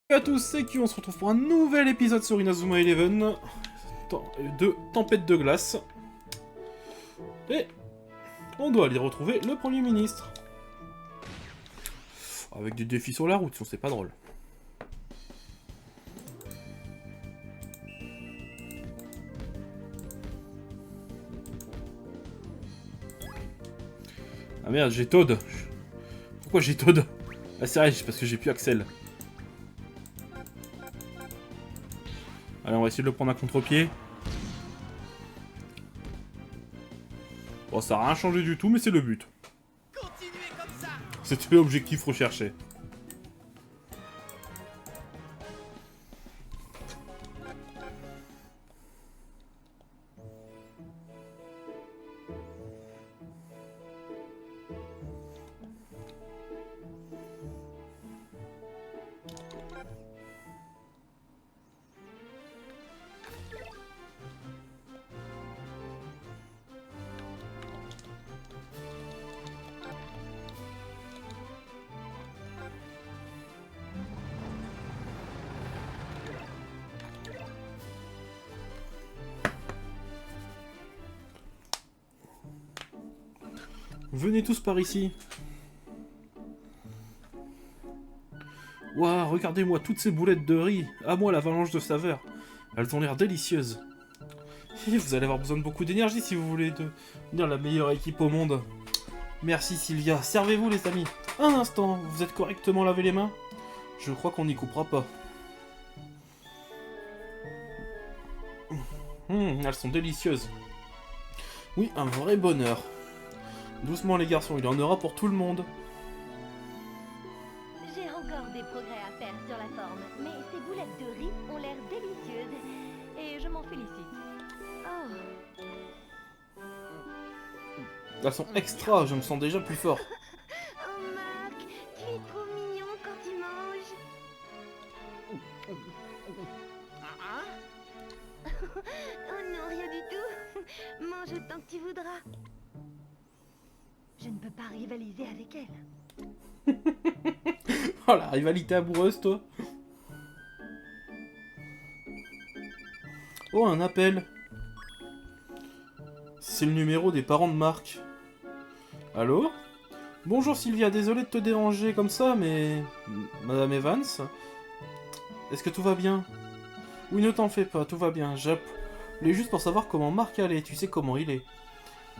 Salut à tous, c'est Q, on se retrouve pour un nouvel épisode sur Inazuma Eleven de Tempête de glace. Et on doit aller retrouver le Premier ministre. Avec des défis sur la route, sinon c'est pas drôle. Ah merde, j'ai Toad. Pourquoi j'ai Toad? Ah c'est vrai, c'est parce que j'ai plus Axel. Allez, on va essayer de le prendre à contre-pied. Bon, ça n'a rien changé du tout, mais c'est le but. C'était l'objectif recherché. Venez tous par ici. Waouh, regardez-moi toutes ces boulettes de riz. À moi l'avalanche de saveurs. Elles ont l'air délicieuses. Vous allez avoir besoin de beaucoup d'énergie si vous voulez devenir la meilleure équipe au monde. Merci Sylvia. Servez-vous les amis. Un instant, vous êtes correctement lavé les mains? Je crois qu'on n'y coupera pas. Elles sont délicieuses. Oui, un vrai bonheur. Doucement les garçons, il y en aura pour tout le monde. J'ai encore des progrès à faire sur la forme, mais ces boulettes de riz ont l'air délicieuses et je m'en félicite. Oh. Elles sont extra, je me sens déjà plus fort. Oh Marc, tu es trop mignon quand tu manges. Oh non, rien du tout. Mange autant que tu voudras. Je ne peux pas rivaliser avec elle. Oh la rivalité amoureuse toi. Oh un appel. C'est le numéro des parents de Marc. Allô? Bonjour Sylvia, désolé de te déranger comme ça, mais... Madame Evans? Est-ce que tout va bien? Oui, ne t'en fais pas, tout va bien. J'appelais juste pour savoir comment Marc allait, tu sais comment il est.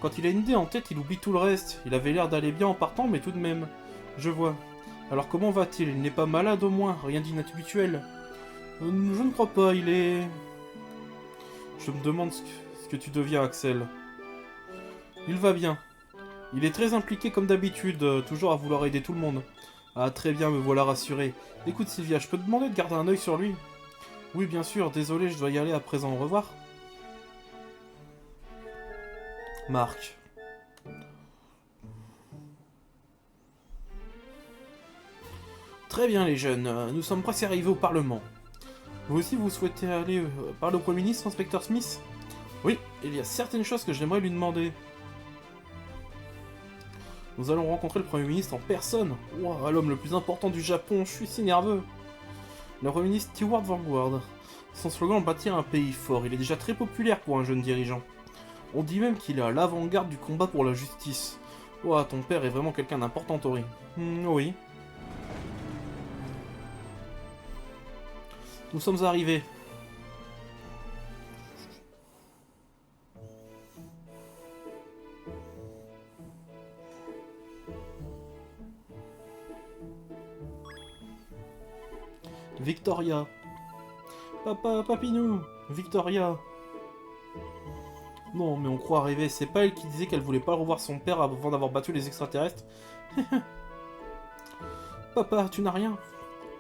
Quand il a une idée en tête, il oublie tout le reste. Il avait l'air d'aller bien en partant, mais tout de même. Je vois. Alors comment va-t-il? Il n'est pas malade au moins, rien d'inhabituel. Je ne crois pas, il est... Je me demande ce que tu deviens, Axel. Il va bien. Il est très impliqué comme d'habitude, toujours à vouloir aider tout le monde. Ah très bien, me voilà rassuré. Écoute Sylvia, je peux te demander de garder un œil sur lui? Oui bien sûr, désolé, je dois y aller à présent, au revoir. Marc. Très bien les jeunes, nous sommes presque arrivés au Parlement. Vous aussi vous souhaitez aller parler au Premier ministre, inspecteur Smith? Oui, il y a certaines choses que j'aimerais lui demander. Nous allons rencontrer le Premier ministre en personne. Wow, l'homme le plus important du Japon, je suis si nerveux. Le Premier ministre Stewart Vanguard. Son slogan bâtir un pays fort, il est déjà très populaire pour un jeune dirigeant. On dit même qu'il est à l'avant-garde du combat pour la justice. Wow, ton père est vraiment quelqu'un d'important, Tori. Oui. Nous sommes arrivés. Victoria. Papa, papinou. Victoria. Non, mais on croit arriver. C'est pas elle qui disait qu'elle voulait pas revoir son père avant d'avoir battu les extraterrestres? Papa, tu n'as rien?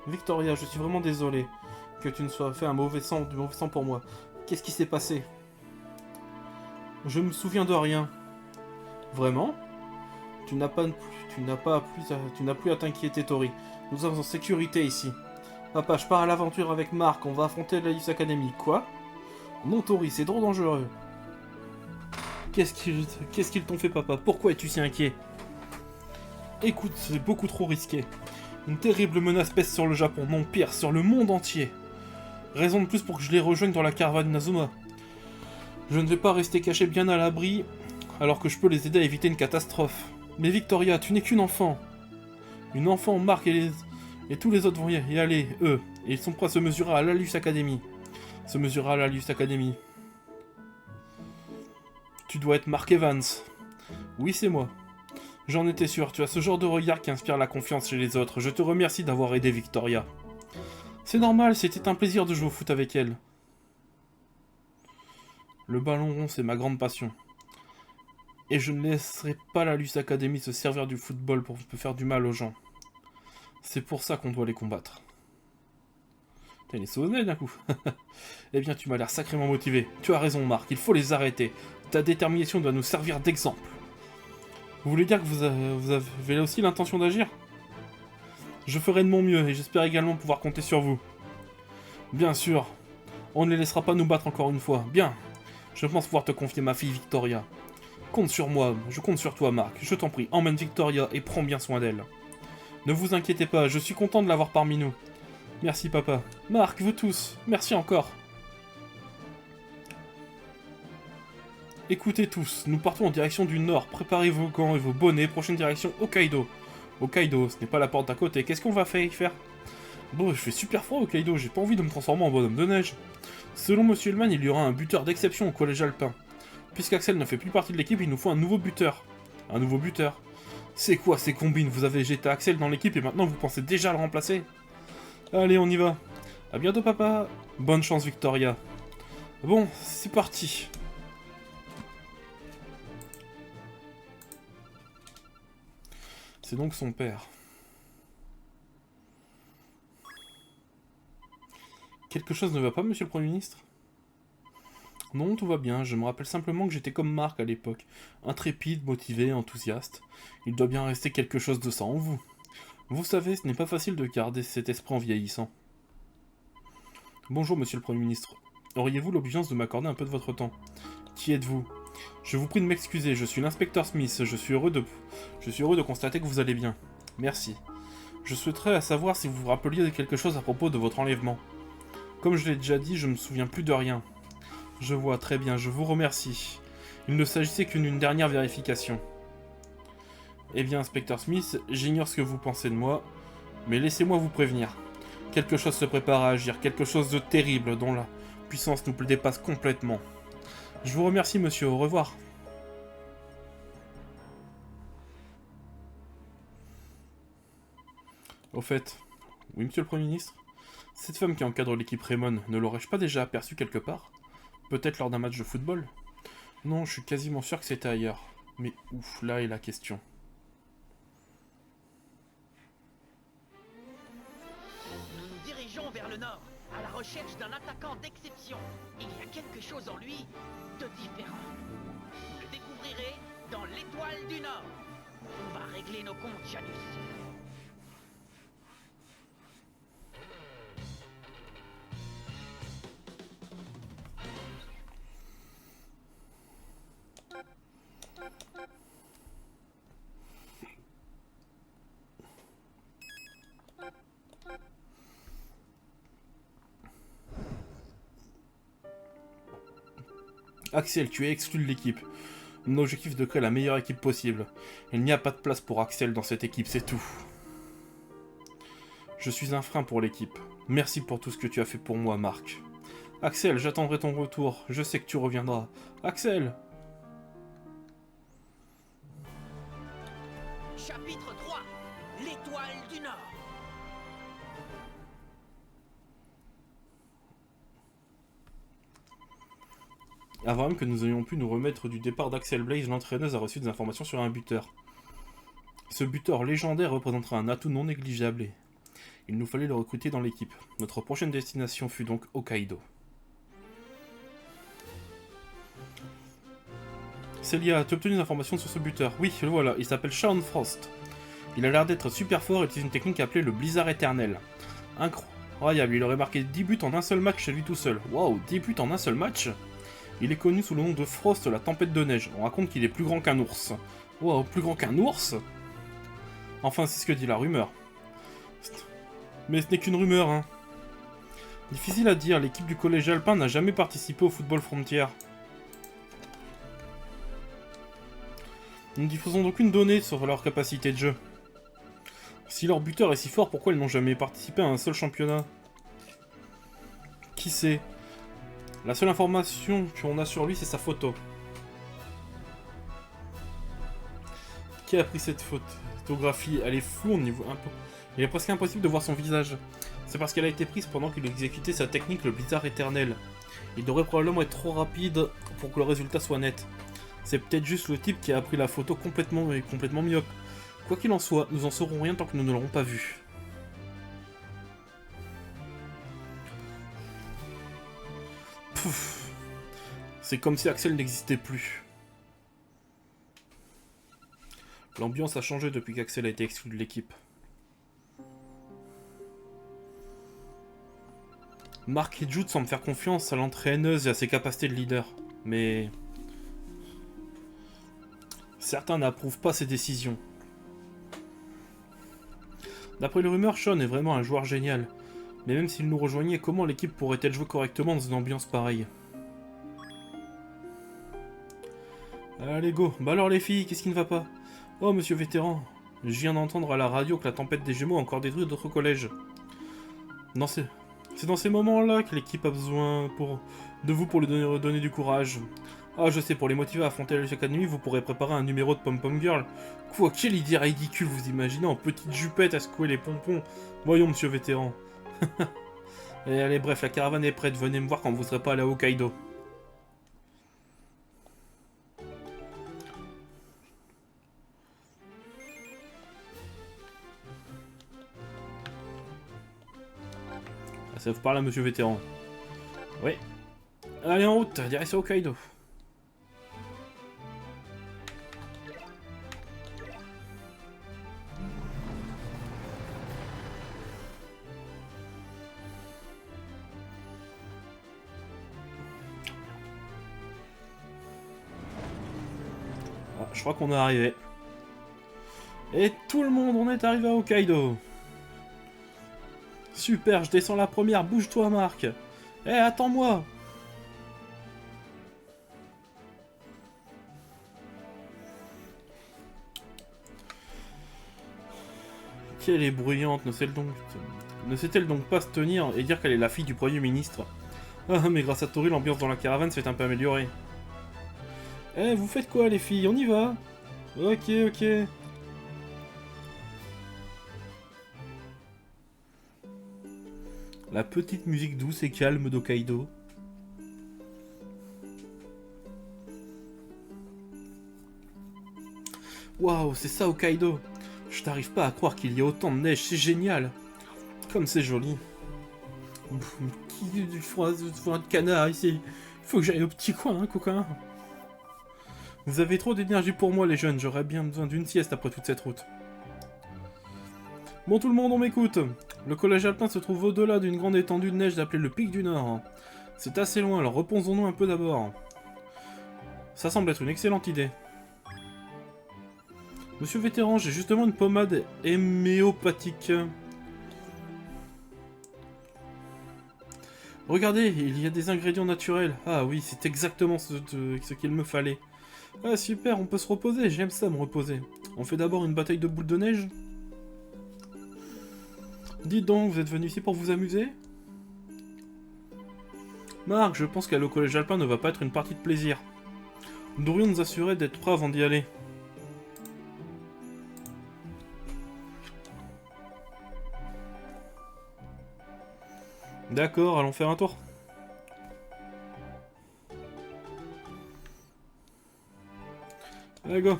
Victoria, je suis vraiment désolé que tu ne sois fait du mauvais sang pour moi. Qu'est-ce qui s'est passé? Je me souviens de rien. Vraiment? Tu n'as plus à t'inquiéter, Tori. Nous sommes en sécurité ici. Papa, je pars à l'aventure avec Marc. On va affronter la Leaf Academy. Quoi? Non, Tori, c'est trop dangereux. Qu'est-ce qu'ils t'ont fait, papa? Pourquoi es-tu si inquiet? Écoute, c'est beaucoup trop risqué. Une terrible menace pèse sur le Japon, non pire, sur le monde entier. Raison de plus pour que je les rejoigne dans la caravane Nazuma. Je ne vais pas rester caché bien à l'abri, alors que je peux les aider à éviter une catastrophe. Mais Victoria, tu n'es qu'une enfant. Une enfant, Marc et tous les autres vont y aller, eux. Et ils sont prêts à se mesurer à l'Alus Academy. Se mesurer à l'Alus Academy. Tu dois être Mark Evans. Oui, c'est moi. J'en étais sûr, tu as ce genre de regard qui inspire la confiance chez les autres. Je te remercie d'avoir aidé Victoria. C'est normal, c'était un plaisir de jouer au foot avec elle. Le ballon rond, c'est ma grande passion. Et je ne laisserai pas la Luce Academy se servir du football pour faire du mal aux gens. C'est pour ça qu'on doit les combattre. Putain, il est sonné d'un coup. Eh bien, tu m'as l'air sacrément motivé. Tu as raison, Marc, il faut les arrêter. Ta détermination doit nous servir d'exemple. Vous voulez dire que vous avez aussi l'intention d'agir? Je ferai de mon mieux et j'espère également pouvoir compter sur vous. Bien sûr. On ne les laissera pas nous battre encore une fois. Bien. Je pense pouvoir te confier ma fille Victoria. Compte sur moi, je compte sur toi, Marc. Je t'en prie, emmène Victoria et prends bien soin d'elle. Ne vous inquiétez pas, je suis content de l'avoir parmi nous. Merci, papa. Marc, vous tous, merci encore. Écoutez tous, nous partons en direction du nord. Préparez vos gants et vos bonnets. Prochaine direction, Hokkaido. Hokkaido, ce n'est pas la porte d'à côté. Qu'est-ce qu'on va faire y faire? Bon, je fais super froid Hokkaido, j'ai pas envie de me transformer en bonhomme de neige. Selon Monsieur Hellman, il y aura un buteur d'exception au collège alpin. Puisqu'Axel ne fait plus partie de l'équipe, il nous faut un nouveau buteur. Un nouveau buteur. C'est quoi ces combines? Vous avez jeté Axel dans l'équipe et maintenant vous pensez déjà le remplacer? Allez, on y va. A bientôt, papa. Bonne chance, Victoria. Bon, c'est parti. C'est donc son père. Quelque chose ne va pas, monsieur le Premier ministre? Non, tout va bien. Je me rappelle simplement que j'étais comme Marc à l'époque. Intrépide, motivé, enthousiaste. Il doit bien rester quelque chose de ça en vous. Vous savez, ce n'est pas facile de garder cet esprit en vieillissant. Bonjour, monsieur le Premier ministre. Auriez-vous l'obligeance de m'accorder un peu de votre temps? Qui êtes-vous? Je vous prie de m'excuser, je suis l'inspecteur Smith. Je suis heureux de constater que vous allez bien. Merci. Je souhaiterais savoir si vous vous rappeliez de quelque chose à propos de votre enlèvement. Comme je l'ai déjà dit, je ne me souviens plus de rien. Je vois, très bien, je vous remercie. Il ne s'agissait qu'une dernière vérification. Eh bien, inspecteur Smith, j'ignore ce que vous pensez de moi, mais laissez-moi vous prévenir. Quelque chose se prépare à agir, quelque chose de terrible dont la puissance nous dépasse complètement. Je vous remercie, monsieur, au revoir. Au fait, oui, monsieur le Premier ministre, cette femme qui encadre l'équipe Raymond, ne l'aurais-je pas déjà aperçue quelque part? Peut-être lors d'un match de football? Non, je suis quasiment sûr que c'était ailleurs. Mais ouf, là est la question. Nous nous dirigeons vers le nord, à la recherche d'un attaquant d'exception. Il y a quelque chose en lui de différent. Vous le découvrirez dans l'Étoile du Nord. On va régler nos comptes, Janus. Axel, tu es exclu de l'équipe. Mon objectif est de créer la meilleure équipe possible. Il n'y a pas de place pour Axel dans cette équipe, c'est tout. Je suis un frein pour l'équipe. Merci pour tout ce que tu as fait pour moi, Marc. Axel, j'attendrai ton retour. Je sais que tu reviendras. Axel! Chapitre 3. L'Étoile du Nord. Avant même que nous ayons pu nous remettre du départ d'Axel Blaze, l'entraîneuse a reçu des informations sur un buteur. Ce buteur légendaire représentera un atout non négligeable et il nous fallait le recruter dans l'équipe. Notre prochaine destination fut donc Hokkaido. Célia, as-tu obtenu des informations sur ce buteur? Oui, le voilà, il s'appelle Shaun Frost. Il a l'air d'être super fort et utilise une technique appelée le blizzard éternel. Incroyable, il aurait marqué 10 buts en un seul match chez lui tout seul. Waouh, 10 buts en un seul match? Il est connu sous le nom de Frost, la tempête de neige. On raconte qu'il est plus grand qu'un ours. Waouh, plus grand qu'un ours? Enfin, c'est ce que dit la rumeur. Mais ce n'est qu'une rumeur, hein. Difficile à dire, l'équipe du collège alpin n'a jamais participé au football frontière. Nous ne diffusons aucune donnée sur leur capacité de jeu. Si leur buteur est si fort, pourquoi ils n'ont jamais participé à un seul championnat? Qui sait? La seule information qu'on a sur lui, c'est sa photo. Qui a pris cette photographie? Elle est floue au niveau un peu. Il est presque impossible de voir son visage. C'est parce qu'elle a été prise pendant qu'il exécutait sa technique, le blizzard éternel. Il devrait probablement être trop rapide pour que le résultat soit net. C'est peut-être juste le type qui a pris la photo complètement myope. Quoi qu'il en soit, nous en saurons rien tant que nous ne l'aurons pas vu. Pouf. C'est comme si Axel n'existait plus. L'ambiance a changé depuis qu'Axel a été exclu de l'équipe. Mark et Jude semblent faire confiance à l'entraîneuse et à ses capacités de leader, mais certains n'approuvent pas ses décisions. D'après les rumeurs, Sean est vraiment un joueur génial, mais même s'il nous rejoignait, comment l'équipe pourrait-elle jouer correctement dans une ambiance pareille? Allez go, bah alors les filles, qu'est-ce qui ne va pas? Oh monsieur vétéran, je viens d'entendre à la radio que la tempête des Gémeaux a encore détruit d'autres collèges. C'est dans ces moments-là que l'équipe a besoin de vous pour lui donner du courage. Ah, je sais, pour les motiver à affronter la académie, vous pourrez préparer un numéro de Pom-Pom Girl. Quoi, quelle idée ridicule, vous imaginez, en petite jupette à secouer les pompons. Voyons, monsieur vétéran. Et allez, bref, la caravane est prête, venez me voir quand vous serez pas allé à Hokkaido. Ça vous parle à monsieur vétéran. Oui. Allez en route, direction Hokkaido. Ah, je crois qu'on est arrivé. Et tout le monde, on est arrivé à Hokkaido. Super, je descends la première, bouge-toi Marc. Eh, attends-moi. Qu'elle est bruyante, ne sait-elle donc pas se tenir et dire qu'elle est la fille du Premier ministre? Ah, mais grâce à Tori, l'ambiance dans la caravane s'est un peu améliorée. Eh, vous faites quoi les filles? On y va? Ok, ok. La petite musique douce et calme d'Hokkaido. Waouh, c'est ça Hokkaido. Je n'arrive pas à croire qu'il y ait autant de neige, c'est génial. Comme c'est joli. Qui foin de canard ici? Faut que j'aille au petit coin, hein, coquin. Vous avez trop d'énergie pour moi les jeunes, j'aurais bien besoin d'une sieste après toute cette route. Bon tout le monde, on m'écoute. Le collège alpin se trouve au-delà d'une grande étendue de neige appelée le Pic du Nord. C'est assez loin, alors reposons-nous un peu d'abord. Ça semble être une excellente idée. Monsieur vétéran, j'ai justement une pommade héméopathique. Regardez, il y a des ingrédients naturels. Ah oui, c'est exactement ce qu'il me fallait. Ah super, on peut se reposer, j'aime ça me reposer. On fait d'abord une bataille de boules de neige? Dites donc, vous êtes venu ici pour vous amuser? Marc, je pense qu'aller au collège alpin ne va pas être une partie de plaisir. Nous devrions nous assurer d'être prêts avant d'y aller. D'accord, allons faire un tour. Allez, go.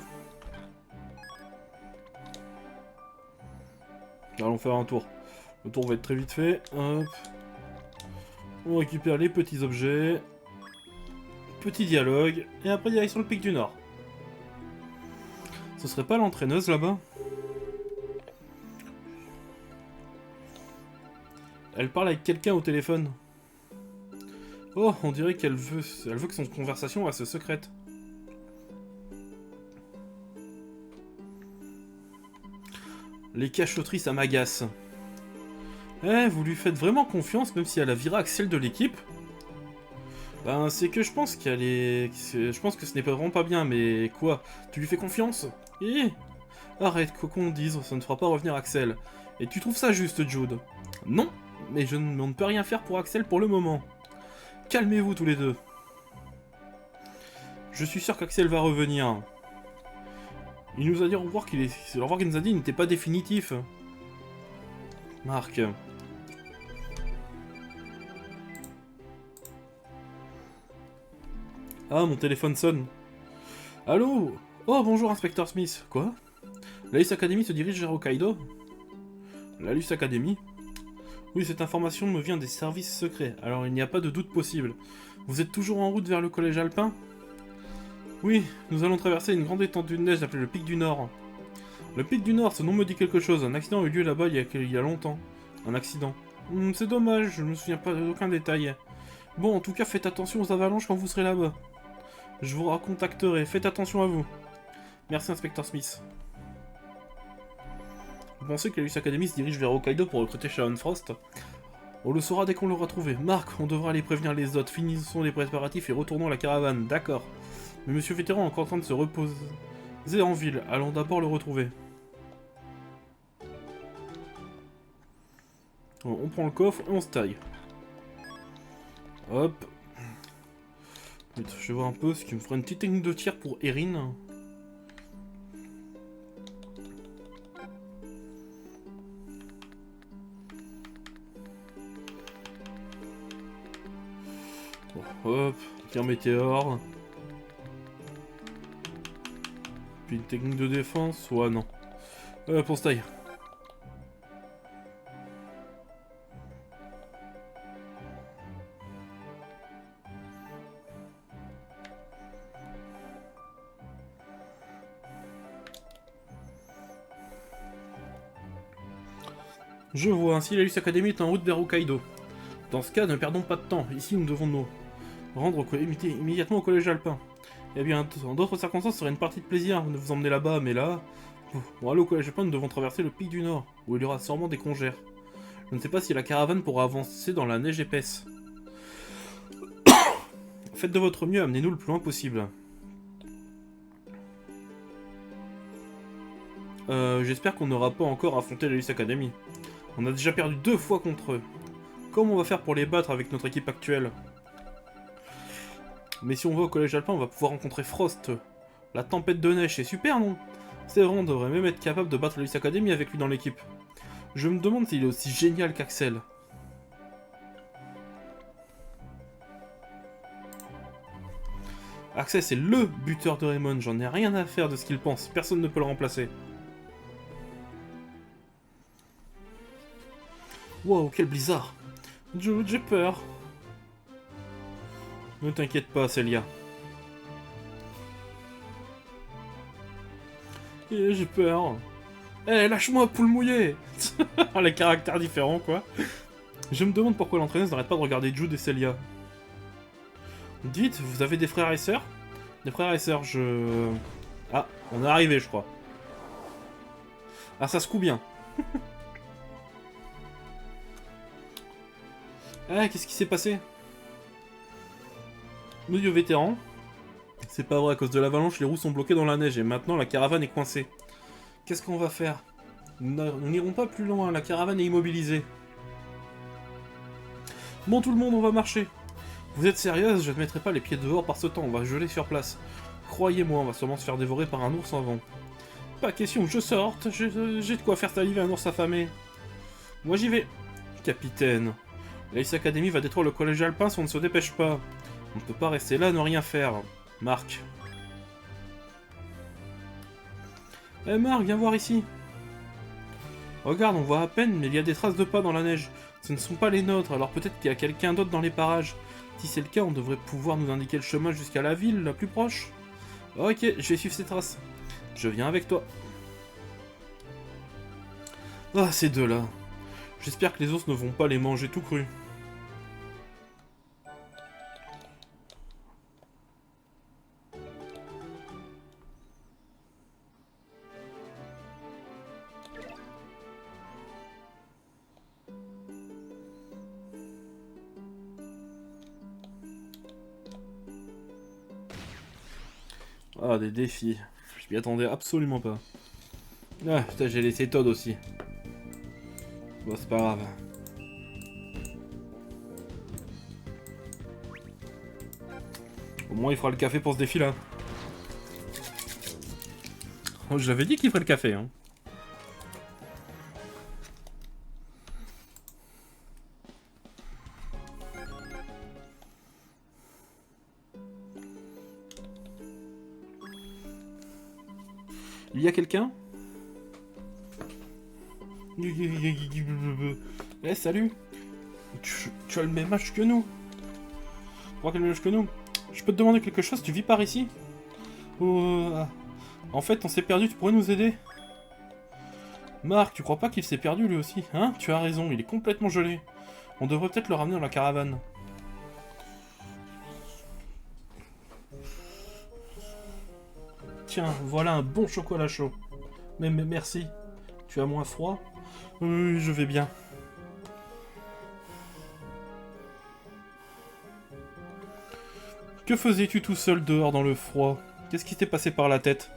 Allons faire un tour. Le tour va être très vite fait. Hop. On récupère les petits objets. Petit dialogue. Et après, direction le Pic du Nord. Ce serait pas l'entraîneuse là-bas? Elle parle avec quelqu'un au téléphone. Oh, on dirait qu'elle veut que son conversation reste secrète. Les cachotteries, ça m'agace. Eh, vous lui faites vraiment confiance, même si elle a viré Axel de l'équipe? Ben, c'est que je pense qu'elle est... Je pense que ce n'est pas vraiment pas bien, mais quoi? Tu lui fais confiance? Eh, arrête, quoi qu'on dise, ça ne fera pas revenir Axel. Et tu trouves ça juste, Jude? Non, mais on ne peut rien faire pour Axel pour le moment. Calmez-vous tous les deux. Je suis sûr qu'Axel va revenir. Il nous a dit au revoir qu'il nous a dit n'était pas définitif. Marc. Ah, mon téléphone sonne. Allô? Oh, bonjour, inspecteur Smith. Quoi? La Luce Academy se dirige vers Hokkaido? La Luce Academy? Oui, cette information me vient des services secrets, alors il n'y a pas de doute possible. Vous êtes toujours en route vers le collège alpin? Oui, nous allons traverser une grande étendue de neige appelée le Pic du Nord. Le Pic du Nord, ce nom me dit quelque chose. Un accident a eu lieu là-bas il y a longtemps. Un accident. C'est dommage, je ne me souviens pas d'aucun détail. Bon, en tout cas, faites attention aux avalanches quand vous serez là-bas. Je vous recontacterai, faites attention à vous. Merci, inspecteur Smith. Vous pensez que la Luce Academy se dirige vers Hokkaido pour recruter Sharon Frost? On le saura dès qu'on l'aura trouvé. Marc, on devra aller prévenir les autres. Finissons les préparatifs et retournons à la caravane. D'accord. Mais Monsieur Vétéran est encore en train de se reposer en ville. Allons d'abord le retrouver. On prend le coffre et on se taille. Hop. Je vais voir un peu ce qui me fera une petite technique de tir pour Erin. Bon, hop, tir météore. Puis une technique de défense, ouais non. Pour se taille. Je vois, ainsi la Luce Academy est en route vers Hokkaido. Dans ce cas, ne perdons pas de temps. Ici, nous devons nous rendre immédiatement au collège alpin. Eh bien, en d'autres circonstances, ce serait une partie de plaisir de vous emmener là-bas, mais là... Pour aller au collège alpin, nous devons traverser le pic du Nord, où il y aura sûrement des congères. Je ne sais pas si la caravane pourra avancer dans la neige épaisse. Faites de votre mieux, amenez-nous le plus loin possible. J'espère qu'on n'aura pas encore affronté la Luce Academy. On a déjà perdu 2 fois contre eux. Comment on va faire pour les battre avec notre équipe actuelle? Mais si on va au collège alpin, on va pouvoir rencontrer Frost. La tempête de neige, c'est super, non? C'est vrai, on devrait même être capable de battre la Luce Academy avec lui dans l'équipe. Je me demande s'il est aussi génial qu'Axel. Axel, c'est LE buteur de Raymond. J'en ai rien à faire de ce qu'il pense. Personne ne peut le remplacer. Wow, quel blizzard! Jude, j'ai peur. Ne t'inquiète pas, Celia. J'ai peur. Eh, lâche-moi, poule mouillée! Les caractères différents, quoi. Je me demande pourquoi l'entraîneuse n'arrête pas de regarder Jude et Celia. Dites, vous avez des frères et sœurs? Des frères et sœurs, je... Ah, on est arrivé, je crois. Ah, ça se coud bien. Ah, qu'est-ce qui s'est passé? Monsieur Vétéran. C'est pas vrai, à cause de l'avalanche, les roues sont bloquées dans la neige et maintenant la caravane est coincée. Qu'est-ce qu'on va faire? Nous n'irons pas plus loin, la caravane est immobilisée. Bon tout le monde, on va marcher. Vous êtes sérieuse? Je ne mettrai pas les pieds dehors par ce temps, on va geler sur place. Croyez-moi, on va sûrement se faire dévorer par un ours avant. Pas question que je sorte, j'ai de quoi faire saliver un ours affamé. Moi j'y vais. Capitaine. La Luce Academy va détruire le collège alpin si on ne se dépêche pas. On ne peut pas rester là, ne rien faire. Marc. Eh Marc, viens voir ici. Regarde, on voit à peine, mais il y a des traces de pas dans la neige. Ce ne sont pas les nôtres, alors peut-être qu'il y a quelqu'un d'autre dans les parages. Si c'est le cas, on devrait pouvoir nous indiquer le chemin jusqu'à la ville, la plus proche. Ok, je vais suivre ces traces. Je viens avec toi. Ah, ces deux-là. J'espère que les ours ne vont pas les manger tout crus. Ah, des défis. Je m'y attendais absolument pas. Ah, putain, j'ai laissé Todd aussi. Bon, c'est pas grave. Au moins, il fera le café pour ce défi-là. Oh, je l'avais dit qu'il ferait le café, hein. Il y a quelqu'un? Eh, salut! Tu as le même âge que nous? Je crois qu'elle a le même âge que nous. Je peux te demander quelque chose? Tu vis par ici? En fait, on s'est perdu, tu pourrais nous aider? Marc, tu crois pas qu'il s'est perdu lui aussi? Hein? Tu as raison, il est complètement gelé. On devrait peut-être le ramener dans la caravane. Tiens, voilà un bon chocolat chaud. Mais merci. Tu as moins froid? Oui, je vais bien. Que faisais-tu tout seul dehors dans le froid? Qu'est-ce qui t'est passé par la tête?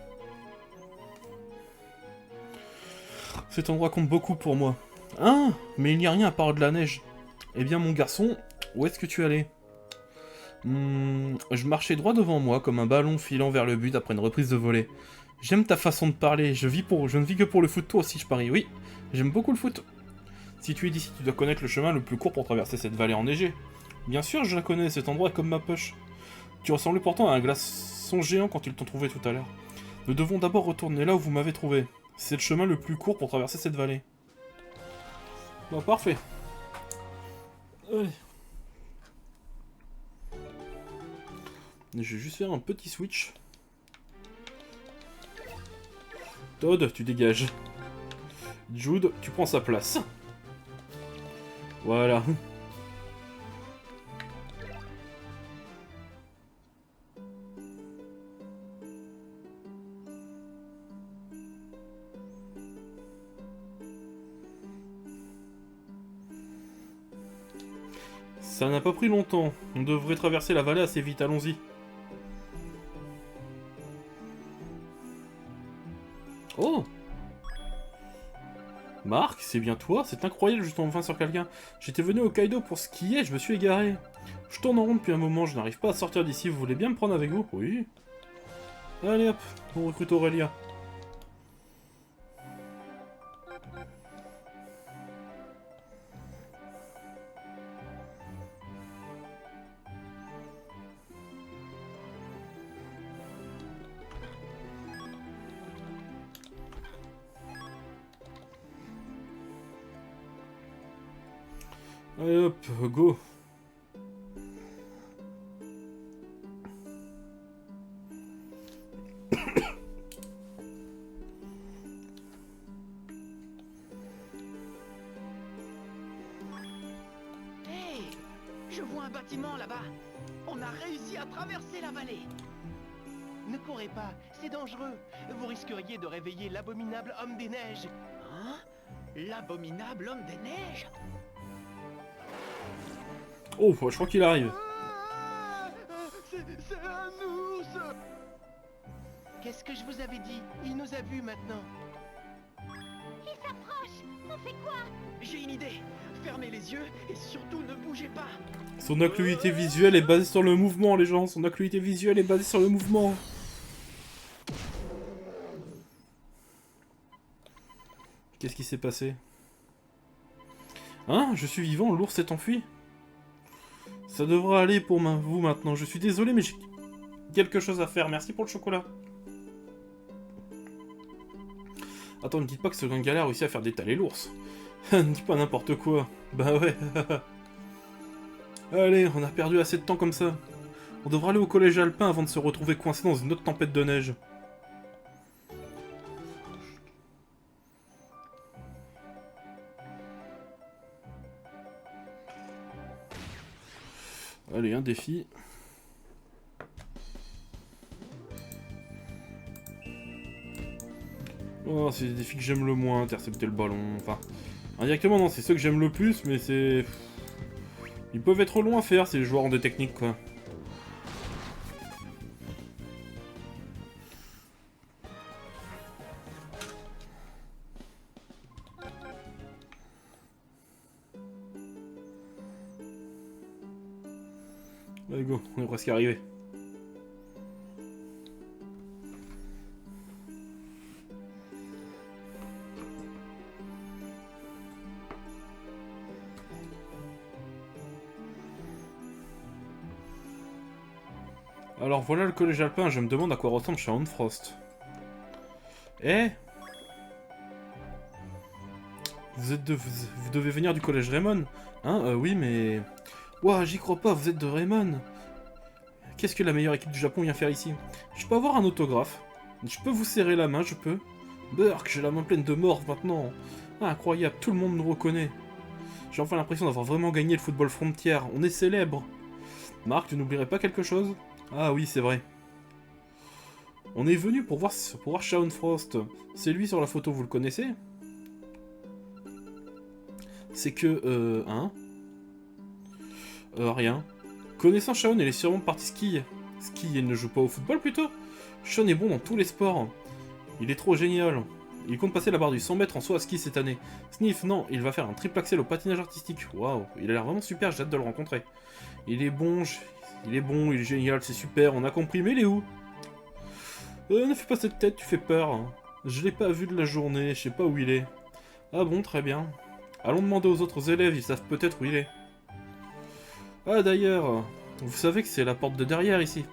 Cet endroit compte beaucoup pour moi. Hein? Mais il n'y a rien à part de la neige. Eh bien, mon garçon, où est-ce que tu allais? Je marchais droit devant moi, comme un ballon filant vers le but après une reprise de volée. J'aime ta façon de parler, je ne vis que pour le foot, toi aussi, je parie. Oui, j'aime beaucoup le foot. Si tu es d'ici, tu dois connaître le chemin le plus court pour traverser cette vallée enneigée. Bien sûr, je la connais, cet endroit est comme ma poche. Tu ressemblais pourtant à un glaçon géant quand ils t'ont trouvé tout à l'heure. Nous devons d'abord retourner là où vous m'avez trouvé. C'est le chemin le plus court pour traverser cette vallée. Bon, parfait. Allez. Je vais juste faire un petit switch. Todd, tu dégages. Jude, tu prends sa place. Voilà. Ça n'a pas pris longtemps. On devrait traverser la vallée assez vite, allons-y. Oh! Marc, c'est bien toi? C'est incroyable, je tombe enfin sur quelqu'un. J'étais venu au Kaido pour skier, je me suis égaré. Je tourne en rond depuis un moment, je n'arrive pas à sortir d'ici, vous voulez bien me prendre avec vous? Oui. Allez hop, on recrute Aurélia. Allez hop, go. Hey, je vois un bâtiment là-bas. On a réussi à traverser la vallée. Ne courez pas, c'est dangereux. Vous risqueriez de réveiller l'abominable homme des neiges. Hein? L'abominable homme des neiges? Oh, je crois qu'il arrive. Ah, c'est un ours. Qu'est-ce que je vous avais dit? Il nous a vus maintenant. Il s'approche. On fait quoi? J'ai une idée. Fermez les yeux et surtout ne bougez pas. Son acuité visuelle est basée sur le mouvement, les gens. Son acuité visuelle est basée sur le mouvement. Qu'est-ce qui s'est passé? Hein? Je suis vivant, l'ours s'est enfui. Ça devra aller pour vous maintenant. Je suis désolé, mais j'ai quelque chose à faire. Merci pour le chocolat. Attends, ne dites pas que ce gars-là a réussi à faire détaler l'ours. Ne dis pas n'importe quoi. Bah ouais. Allez, on a perdu assez de temps comme ça. On devra aller au collège alpin avant de se retrouver coincé dans une autre tempête de neige. Allez, un défi. Oh, c'est les défis que j'aime le moins, intercepter le ballon, enfin... Indirectement, non, c'est ceux que j'aime le plus, mais c'est... Ils peuvent être longs à faire, ces joueurs en des techniques, quoi. Allez go, on est presque arrivé. Alors voilà le collège alpin, je me demande à quoi ressemble Shaun Frost. Eh, vous devez venir du collège Raymond. Hein, oui, mais... Ouah, j'y crois pas, vous êtes de Raymond. Qu'est-ce que la meilleure équipe du Japon vient faire ici? Je peux avoir un autographe? Je peux vous serrer la main, je peux? Burk, j'ai la main pleine de morts maintenant. Ah, incroyable, tout le monde nous reconnaît. J'ai enfin l'impression d'avoir vraiment gagné le football frontière. On est célèbre. Marc, tu n'oublierais pas quelque chose? Ah oui, c'est vrai. On est venu pour voir Shaun Frost. C'est lui sur la photo, vous le connaissez? C'est que... hein? Rien. Connaissant Shaun, il est sûrement parti skier. Ski, il ne joue pas au football plutôt? Shaun est bon dans tous les sports. Il est trop génial. Il compte passer la barre du 100 mètres en saut à ski cette année. Sniff, non, il va faire un triple axel au patinage artistique. Waouh, il a l'air vraiment super, j'ai hâte de le rencontrer. Il est bon, il est génial, c'est super, on a compris, mais il est où? Ne fais pas cette tête, tu fais peur. Je l'ai pas vu de la journée, je sais pas où il est. Ah bon, très bien. Allons demander aux autres élèves, ils savent peut-être où il est. Ah d'ailleurs, vous savez que c'est la porte de derrière ici.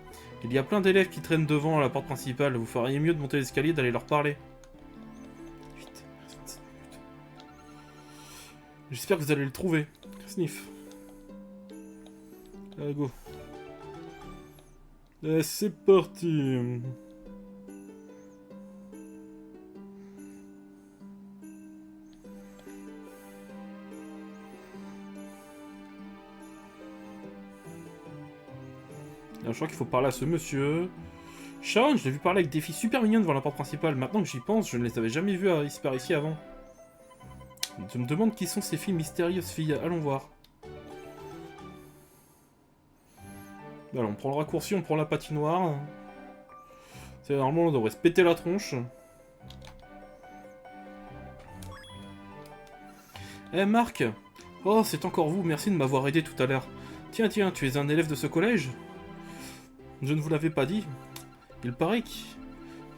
Il y a plein d'élèves qui traînent devant la porte principale, vous feriez mieux de monter l'escalier et d'aller leur parler. Vite, 27 minutes. J'espère que vous allez le trouver. Sniff. Allez, go. C'est parti. Je crois qu'il faut parler à ce monsieur. Shaun, je l'ai vu parler avec des filles super mignonnes devant la porte principale. Maintenant que j'y pense, je ne les avais jamais vues par ici avant. Je me demande qui sont ces filles mystérieuses filles. Allons voir. Alors, on prend le raccourci, on prend la patinoire. Normalement, on devrait se péter la tronche. Eh Marc! Oh, c'est encore vous, merci de m'avoir aidé tout à l'heure. Tiens, tu es un élève de ce collège? Je ne vous l'avais pas dit. Il paraît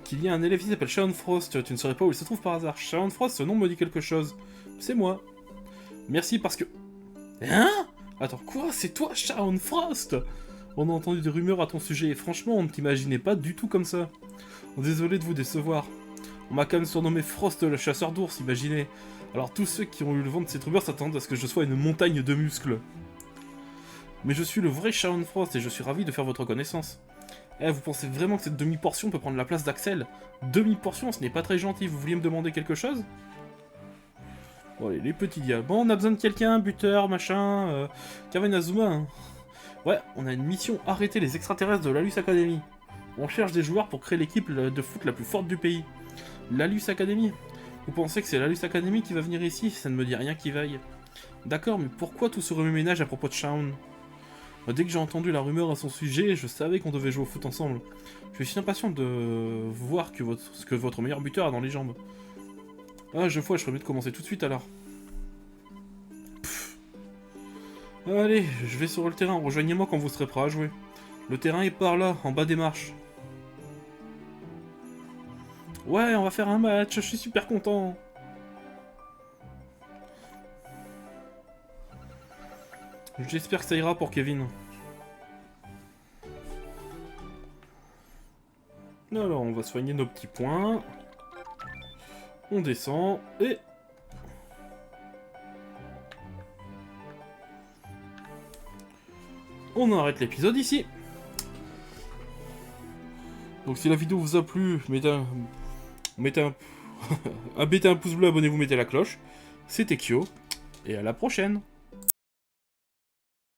qu'il y a un élève qui s'appelle Shaun Frost. Tu ne saurais pas où il se trouve par hasard. Shaun Frost, ce nom me dit quelque chose. C'est moi. Merci parce que... Hein? Attends, quoi? C'est toi, Shaun Frost? On a entendu des rumeurs à ton sujet et franchement, on ne t'imaginait pas du tout comme ça. Désolé de vous décevoir. On m'a quand même surnommé Frost le chasseur d'ours, imaginez. Alors tous ceux qui ont eu le vent de cette rumeur s'attendent à ce que je sois une montagne de muscles. Mais je suis le vrai Shaun Frost et je suis ravi de faire votre connaissance. Eh, vous pensez vraiment que cette demi-portion peut prendre la place d'Axel? Demi-portion, ce n'est pas très gentil, vous vouliez me demander quelque chose? Bon, allez, les petits diables. Bon, on a besoin de quelqu'un, buteur, machin... Kevin Azuma, hein. Ouais, on a une mission, arrêter les extraterrestres de l'Alus Academy. On cherche des joueurs pour créer l'équipe de foot la plus forte du pays. L'Alus Academy? Vous pensez que c'est l'Alus Academy qui va venir ici? Ça ne me dit rien qui vaille. D'accord, mais pourquoi tout ce remue-ménage à propos de Shaun? Dès que j'ai entendu la rumeur à son sujet, je savais qu'on devait jouer au foot ensemble. Je suis impatient de voir ce que votre meilleur buteur a dans les jambes. Ah, je ferais mieux de commencer tout de suite alors. Pff. Allez, je vais sur le terrain, rejoignez-moi quand vous serez prêt à jouer. Le terrain est par là, en bas des marches. Ouais, on va faire un match, je suis super content. J'espère que ça ira pour Kevin. Alors, on va soigner nos petits points. On descend et... on arrête l'épisode ici. Donc si la vidéo vous a plu, mettez un pouce bleu, abonnez-vous, mettez la cloche. C'était Kyo, et à la prochaine.